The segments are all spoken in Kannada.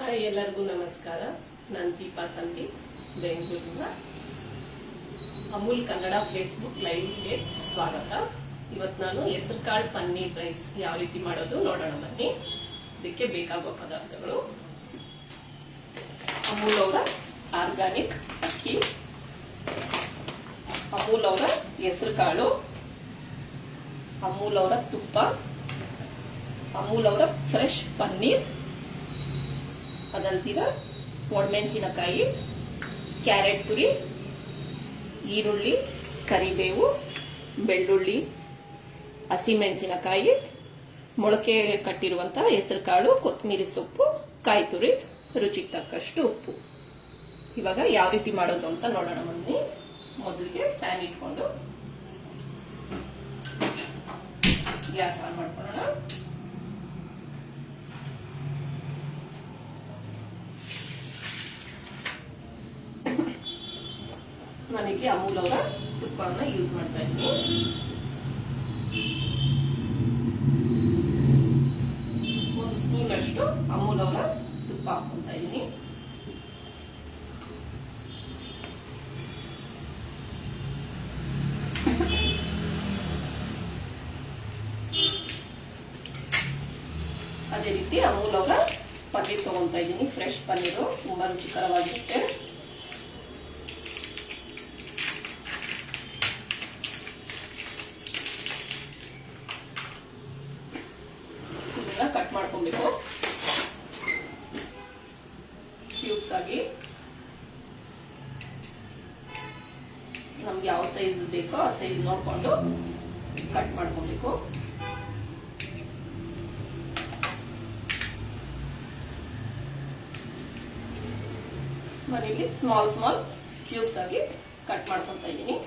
ಹಾಯ್, ಎಲ್ಲರಿಗೂ ನಮಸ್ಕಾರ. ನಾನು ದೀಪಾ ಸಂದೀಪ್, ಬೆಂಗಳೂರಿನ. ಅಮೂಲ್ ಕನ್ನಡ ಫೇಸ್ಬುಕ್ ಲೈವ್ಗೆ ಸ್ವಾಗತ. ಇವತ್ತು ನಾನು ಹೆಸರುಕಾಳು ಪನ್ನೀರ್ ರೈಸ್ ಯಾವ ರೀತಿ ಮಾಡೋದು ನೋಡೋಣ ಬನ್ನಿ. ಇದಕ್ಕೆ ಬೇಕಾಗುವ ಪದಾರ್ಥಗಳು: ಅಮೂಲ್ ಅವರ ಆರ್ಗಾನಿಕ್ ಅಕ್ಕಿ, ಅಮೂಲ್ ಅವರ ಹೆಸರುಕಾಳು, ಅಮೂಲ್ ಅವರ ತುಪ್ಪ, ಅಮೂಲ್ ಅವರ ಫ್ರೆಶ್ ಪನ್ನೀರ್, ಅದಲ್ದಿರ ಒಣಮೆಣಸಿನಕಾಯಿ, ಕ್ಯಾರೆಟ್ ತುರಿ, ಈರುಳ್ಳಿ, ಕರಿಬೇವು, ಬೆಳ್ಳುಳ್ಳಿ, ಹಸಿಮೆಣಸಿನಕಾಯಿ, ಮೊಳಕೆ ಕಟ್ಟಿರುವಂತಹ ಹೆಸರುಕಾಳು, ಕೊತ್ತಂಬರಿ ಸೊಪ್ಪು, ಕಾಯಿ ತುರಿ, ರುಚಿಗೆ ತಕ್ಕಷ್ಟು ಉಪ್ಪು. ಇವಾಗ ಯಾವ ರೀತಿ ಮಾಡೋದು ಅಂತ ನೋಡೋಣ ಬನ್ನಿ. ಮೊದಲಿಗೆ ಪ್ಯಾನ್ ಇಟ್ಕೊಂಡು ಗ್ಯಾಸ್ ಆನ್ ಮಾಡ್ಕೊಳ್ಳೋಣ. ನನಗೆ ಅಮೂಲ್ ಅವರ ತುಪ್ಪವನ್ನು ಯೂಸ್ ಮಾಡ್ತಾ ಇದ್ದೀನಿ. ಒಂದು ಸ್ಪೂನ್ ಅಷ್ಟು ಅಮೂಲ್ ಅವರ ತುಪ್ಪ ಹಾಕ್ತಾ ಇದ್ದೀನಿ. ಅದೇ ರೀತಿ ಅಮೂಲ್ ಅವರ ಪನ್ನೀರ್ ತಗೊಂತಾ ಇದ್ದೀನಿ. ಫ್ರೆಶ್ ಪನ್ನೀರು ತುಂಬಾ ರುಚಿಕರವಾಗಿರುತ್ತೆ. ಕಟ್ ಮಾಡ್ಕೊಬೇಕು ಕ್ಯೂಬ್ಸ್ ಆಗಿ. ನಮ್ಗೆ ಯಾವ ಸೈಜ್ ಬೇಕೋ ಆ ಸೈಜ್ ನೋಡ್ಕೊಂಡು ಕಟ್ ಮಾಡ್ಕೊಬೇಕು. ಮನೆಯಲ್ಲಿ ಸ್ಮಾಲ್ ಸ್ಮಾಲ್ ಕ್ಯೂಬ್ಸ್ ಆಗಿ ಕಟ್ ಮಾಡ್ಕೊಂತ ಇದ್ದೀನಿ.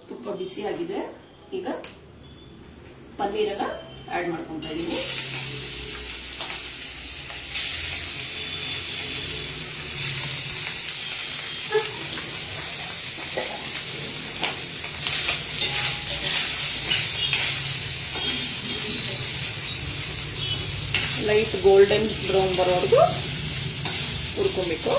ತುಪ್ಪ ಬಿಸಿ ಆಗಿದೆ. ಈಗ ಪನ್ನೀರನ್ನ ಆಡ್ ಮಾಡ್ಕೊಂತ ಇದ್ದೀನಿ. ಲೈಟ್ ಗೋಲ್ಡನ್ ಬ್ರೌನ್ ಬರೋವರೆಗೂ ಹುರ್ಕೊಬೇಕು.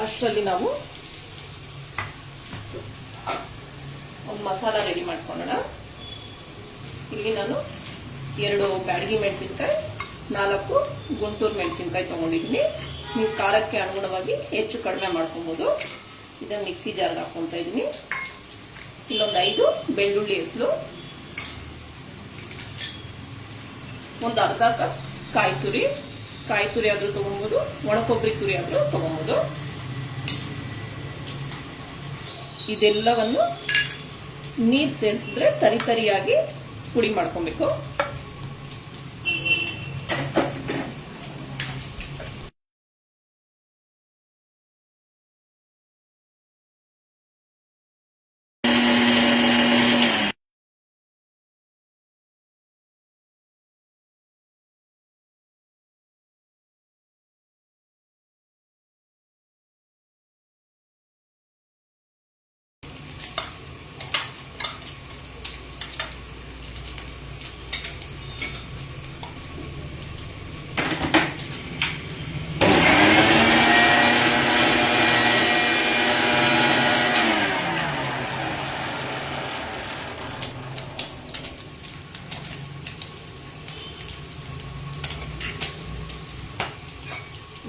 ಅಷ್ಟರಲ್ಲಿ ನಾವು ಒಂದು ಮಸಾಲ ರೆಡಿ ಮಾಡ್ಕೊಳ್ಳೋಣ. ಇಲ್ಲಿ ನಾನು 2 ಬ್ಯಾಡಗಿ ಮೆಣಸಿನ್ಕಾಯಿ, 4 ಗುಂಟೂರು ಮೆಣಸಿನ್ಕಾಯಿ ತಗೊಂಡಿದ್ದೀನಿ. ನೀವು ಖಾರಕ್ಕೆ ಅನುಗುಣವಾಗಿ ಹೆಚ್ಚು ಕಡಿಮೆ ಮಾಡ್ಕೊಬಹುದು. ಇದನ್ನು ಮಿಕ್ಸಿ ಜಾರ್ಗೆ ಹಾಕೊಂತ ಇದ್ದೀನಿ. ಇಲ್ಲೊಂದು 5 ಬೆಳ್ಳುಳ್ಳಿ ಹೆಸರು, ಒಂದು ಅರ್ಧ ಕಪ್ ಕಾಯಿ ತುರಿ ಆದ್ರೂ ತಗೊಬಹುದು, ಒಣ ಕೊಬ್ಬರಿ ತುರಿ ಆದ್ರೂ ತಗೊಬಹುದು. ಇದೆಲ್ಲವನ್ನು ನೀರು ಸೇರಿಸಿದ್ರೆ ತರಿಯಾಗಿ ಪುಡಿ ಮಾಡ್ಕೊಬೇಕು.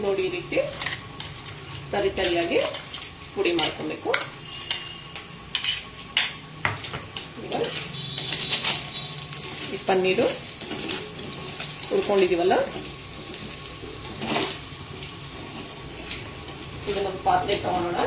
ನೋಡಿ, ಈ ರೀತಿ ತರಿಯಾಗಿ ಪುಡಿ ಮಾಡ್ಕೊಬೇಕು. ಪನ್ನೀರು ಹುರ್ಕೊಂಡಿದೀವಲ್ಲ ಇದನ್ನೊಂದು ಪಾತ್ರೆ ತಗೊಳ್ಳೋಣ.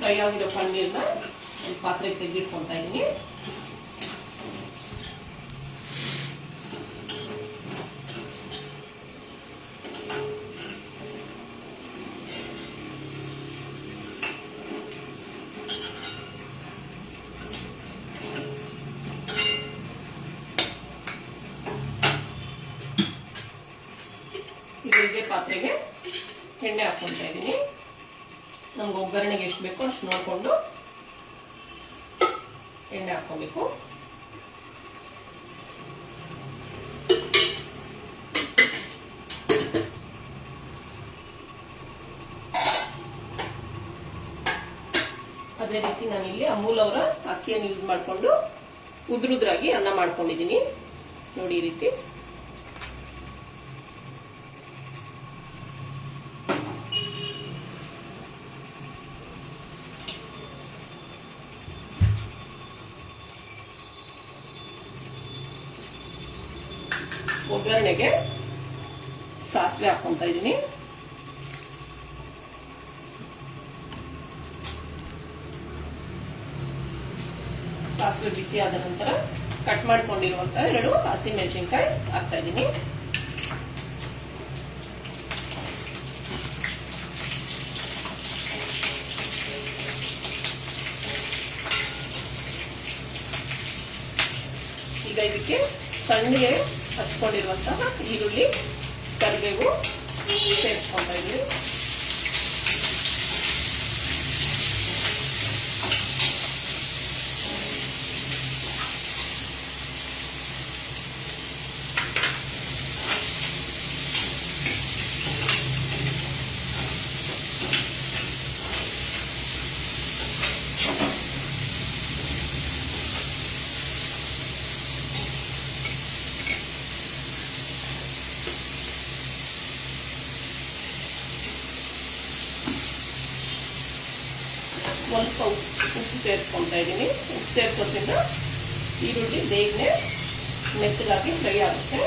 ಫ್ರೈ ಆಗಿರೋ ಪನ್ನೀರ್ನ ಒಂದು ಪಾತ್ರೆಗೆ ತೆಗೆದಿಟ್ಕೊತಾ ಇದ್ದೀನಿ. ಇದೇ ಪಾತ್ರೆಗೆ ಎಣ್ಣೆ ಹಾಕ್ಕೊತಾ ಇದ್ದೀನಿ. ನಮ್ಗೆ ಒಗ್ಗರಣೆಗೆ ಎಷ್ಟು ಬೇಕೋ ಅಷ್ಟು ನೋಡಿಕೊಂಡು ಎಣ್ಣೆ ಹಾಕ್ಕೋಬೇಕು. ಅದೇ ರೀತಿ ನಾನಿಲ್ಲಿ ಅಮೂಲ್ ಅವರ ಅಕ್ಕಿಯನ್ನು ಯೂಸ್ ಮಾಡಿಕೊಂಡು ಉದ್ರುದ್ರಾಗಿ ಅನ್ನ ಮಾಡ್ಕೊಂಡಿದ್ದೀನಿ ನೋಡಿ. ಈ ರೀತಿ ಒಗ್ಗರಣೆಗೆ ಸಾಸಿವೆ ಹಾಕೊಂತ ಇದ್ದೀನಿ. ಸಾಸಿವೆ ಬಿಸಿ ಆದ ನಂತರ ಕಟ್ ಮಾಡ್ಕೊಂಡಿರುವಂತಹ 2 ಹಸಿಮೆಣಸಿನಕಾಯಿ ಹಾಕ್ತಾ ಇದ್ದೀನಿ. ಈಗ ಇದಕ್ಕೆ ಸಣ್ಣಗೆ ಹಚ್ಕೊಂಡಿರುವಂತಹ ಈರುಳ್ಳಿ, ಕರಿಬೇವು ಸೇರಿಸ್ಕೊತಾ ಇದ್ದೀನಿ. ಸ್ವಲ್ಪ ಉಪ್ಪು ಸೇರಿಸ್ಕೊತಾ ಇದ್ದೀನಿ. ಉಪ್ಪು ಸೇರಿಸೋದ್ರಿಂದ ಈರುಳ್ಳಿ ಬೇಗನೆ ಮೆತ್ತಗಾಗಿ ಫ್ರೈ ಆಗುತ್ತೆ.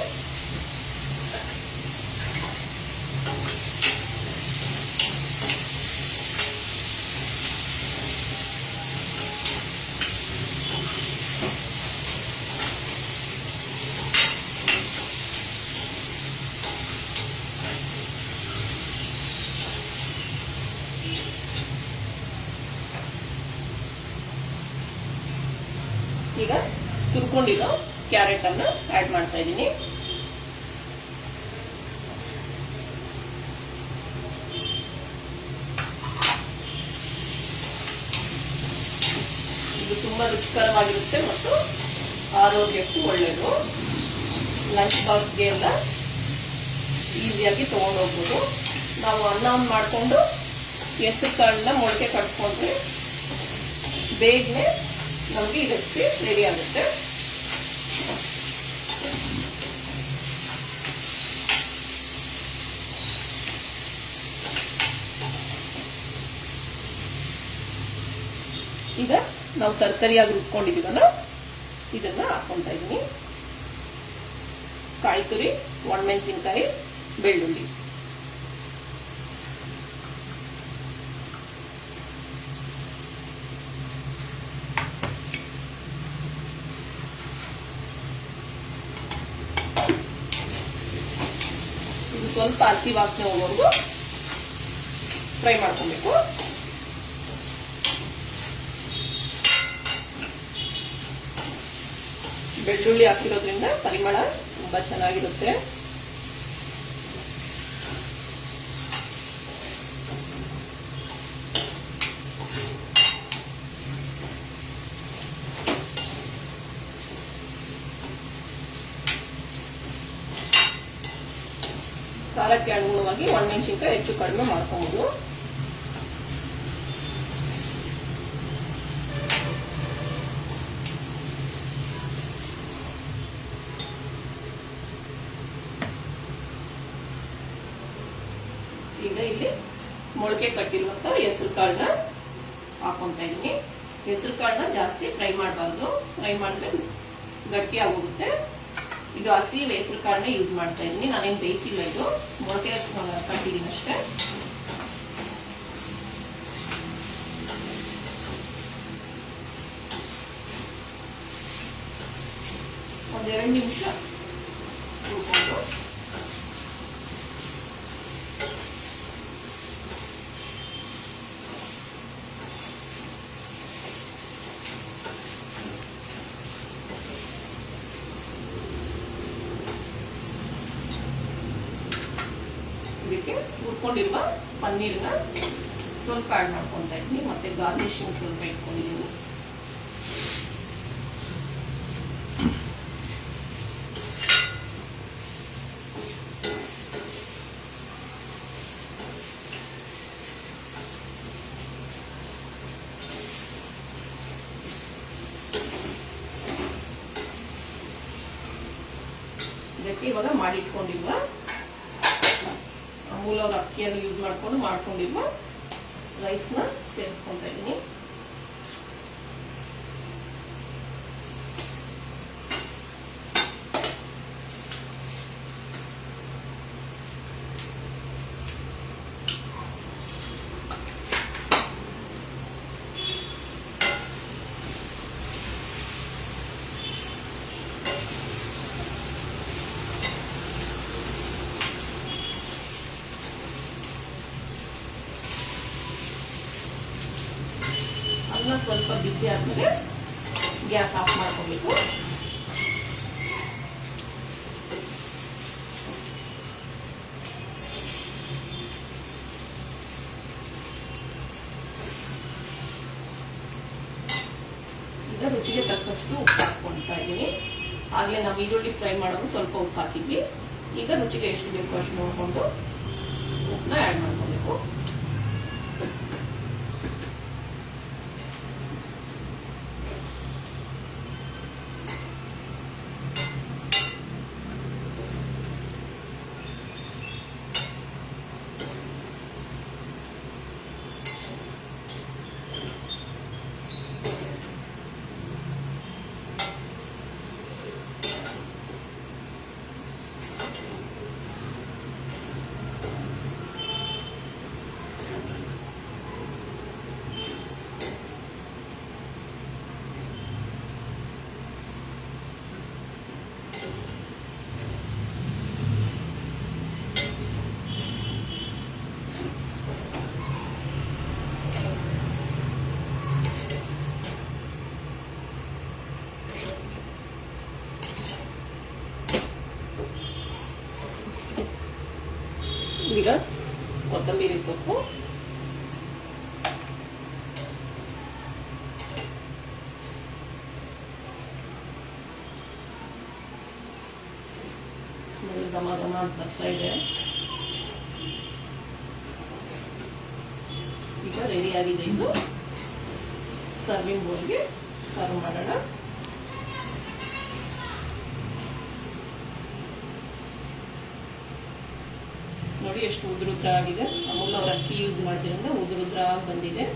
ಈಗ ತುರ್ಕೊಂಡಿರೋ ಕ್ಯಾರೆಟ್ ಅನ್ನ ಆಡ್ ಮಾಡ್ತಾ ಇದ್ದೀನಿ. ಇದು ತುಂಬಾ ರುಚಿಕರವಾಗಿರುತ್ತೆ ಮತ್ತು ಆರೋಗ್ಯಕ್ಕೂ ಒಳ್ಳೆಯದು. ಲಂಚ್ ಬಾಕ್ಸ್ಗೆ ಎಲ್ಲ ಈಸಿಯಾಗಿ ತಗೊಂಡು ಹೋಗ್ಬೋದು. ನಾವು ಅನ್ನ ಮಾಡಿಕೊಂಡು ಹೆಸರು ಕಾಳನ್ನ ಮೊಳಕೆ ಕಟ್ಕೊಂಡ್ರೆ ಬೇಗನೆ ನಮಗೆ ಈ ರೆಸಿಪಿ ರೆಡಿ ಆಗುತ್ತೆ. ಈಗ ನಾವು ತರಕಾರಿಯಾಗಿ ರುಬ್ಕೊಂಡಿದೀವಲ್ಲ ಇದನ್ನ ಹಾಕೊಂತ ಇದ್ದೀನಿ. ಕಾಯಿ ತುರಿ, ಒಣಮೆಣಸಿನಕಾಯಿ, ಬೆಳ್ಳುಳ್ಳಿ. ಸ್ವಲ್ಪ ಹಸಿ ವಾಸನೆ ಹೋಗೋವರೆಗೂ ಫ್ರೈ ಮಾಡ್ಕೊಬೇಕು. ಬೆಳ್ಳುಳ್ಳಿ ಹಾಕಿರೋದ್ರಿಂದ ಪರಿಮಳ ತುಂಬಾ ಚೆನ್ನಾಗಿರುತ್ತೆ. ಖಾರಕ್ಕೆ ಅನುಗುಣವಾಗಿ ಒಣಮೆಣಸಿನಕಾಯಿ ಹೆಚ್ಚು ಕಡಿಮೆ ಮಾಡ್ಕೊಬಹುದು. ಮೊಳಕೆ ಕಟ್ಟಿರುವಂತ ಹೆಸರು ಕಾಳನ್ನ ಹಾಕೊಂತ ಇದೀನಿ. ಹೆಸರು ಕಾಳನ್ನ ಜಾಸ್ತಿ ಫ್ರೈ ಮಾಡಬಾರ್ದು, ಫ್ರೈ ಮಾಡಿದ್ರೆ ಗಟ್ಟಿ ಆಗೋಗುತ್ತೆ. ಇದು ಹಸಿ ಹೆಸರು ಕಾಳನ್ನ ಯೂಸ್ ಮಾಡ್ತಾ ಇದೀನಿ, ನಾನೇನು ಬೇಯಿಸಿಲ್ಲ, ಇದು ಮೊಳಕೆ ಕಟ್ಟಿದೀನಿ ಅಷ್ಟೇ. ಒಂದೆರಡು ನಿಮಿಷ ಹುರ್ಕೊಂಡು ಇದಕ್ಕೆ ಹುರ್ಕೊಂಡಿರುವ ಪನ್ನೀರ್ನ ಸ್ವಲ್ಪ ಆಡ್ ಮಾಡ್ಕೊತಾ ಇದ್ದೀನಿ. ಮತ್ತೆ ಗಾರ್ನಿಶಿಂಗ್ ಸ್ವಲ್ಪ ಇಟ್ಕೊಂಡಿದ್ದೀನಿ. ಇದಕ್ಕೆ ಇವಾಗ ಮಾಡಿಟ್ಕೊಂಡಿರುವ ಅಮೂಲ್ ಅವ್ರ ಅಕ್ಕಿಯನ್ನು ಯೂಸ್ ಮಾಡ್ಕೊಂಡಿರುವ ರೈಸ್ ನ ಸೇರಿಸ್ಕೊಂತ ಇದ್ದೀನಿ. ಅನ್ನ ಸ್ವಲ್ಪ ಬಿಸಿ ಆದ್ಮೇಲೆ ಗ್ಯಾಸ್ ಆಫ್ ಮಾಡ್ಕೋಬೇಕು. ಈಗ ರುಚಿಗೆ ತಕ್ಕಷ್ಟು ಉಪ್ಪು ಹಾಕ್ಕೊಳ್ತಾ ಇದ್ದೀನಿ. ಆಗ್ಲೇ ನಾವು ಈರುಳ್ಳಿ ಫ್ರೈ ಮಾಡೋದು ಸ್ವಲ್ಪ ಉಪ್ಪು ಹಾಕಿದ್ವಿ. ಈಗ ರುಚಿಗೆ ಎಷ್ಟು ಬೇಕು ಅಷ್ಟು ನೋಡ್ಕೊಂಡು ಉಪ್ಪನ್ನ ಆ್ಯಡ್ ಮಾಡ್ಕೋಬೇಕು. ಈಗ ಕೊತ್ತಂಬರಿ ಸೊಪ್ಪು, ಸ್ಮೆಲ್ ಘಮ ಘಮ ಅಂತ ಬರ್ತಾ ಇದೆ. ಈಗ ರೆಡಿ ಆಗಿದೆ. ಇದು ಸರ್ವಿಂಗ್ ಬೌಲ್ಗೆ ಸರ್ವ್ ಮಾಡೋಣ. ನೋಡಿ ಎಷ್ಟು ಉದುರುದ್ರ ಆಗಿದೆ. ಅಮೂಲ್ ಅವ್ರ ಅಕ್ಕಿ ಯೂಸ್ ಮಾಡಿದ್ರಿಂದ ಉದುರುದ್ರ ಆಗಿ ಬಂದಿದೆ.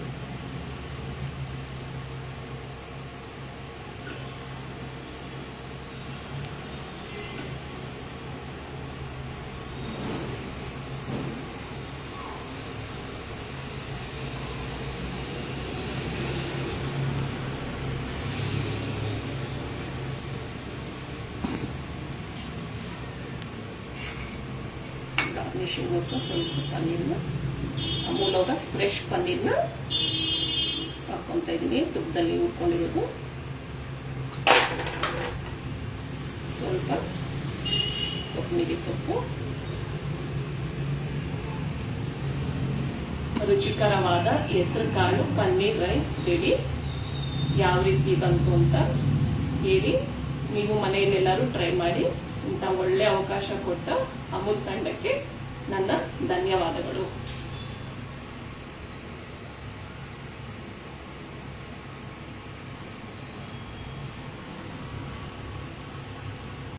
ಗಾರ್ನಿಶಿಂಗೋಸ್ಕರ ಸ್ವಲ್ಪ ಪನ್ನೀರ್ನ, ಅಮೂಲ್ ಅವರ ಫ್ರೆಶ್ ಪನ್ನೀರ್ನ ಹಾಕ್ಕೊತಾ ಇದ್ದೀನಿ. ತುಪ್ಪದಲ್ಲಿ ಹುರ್ಕೊಂಡಿರೋದು, ಸ್ವಲ್ಪ ಕೊತ್ತಂಬರಿ ಸೊಪ್ಪು, ರುಚಿಕರವಾದ ಹೆಸರು ಕಾಳು ಪನ್ನೀರ್ ರೈಸ್ ರೆಡಿ. ಯಾವ ರೀತಿ ಬಂತು ಅಂತ ಹೇಳಿ, ನೀವು ಮನೆಯಲ್ಲೆಲ್ಲರೂ ಟ್ರೈ ಮಾಡಿ. ಇಂಥ ಒಳ್ಳೆ ಅವಕಾಶ ಕೊಟ್ಟ ಅಮೂಲ್ ತಂಡಕ್ಕೆ ನನ್ನ ಧನ್ಯವಾದಗಳು.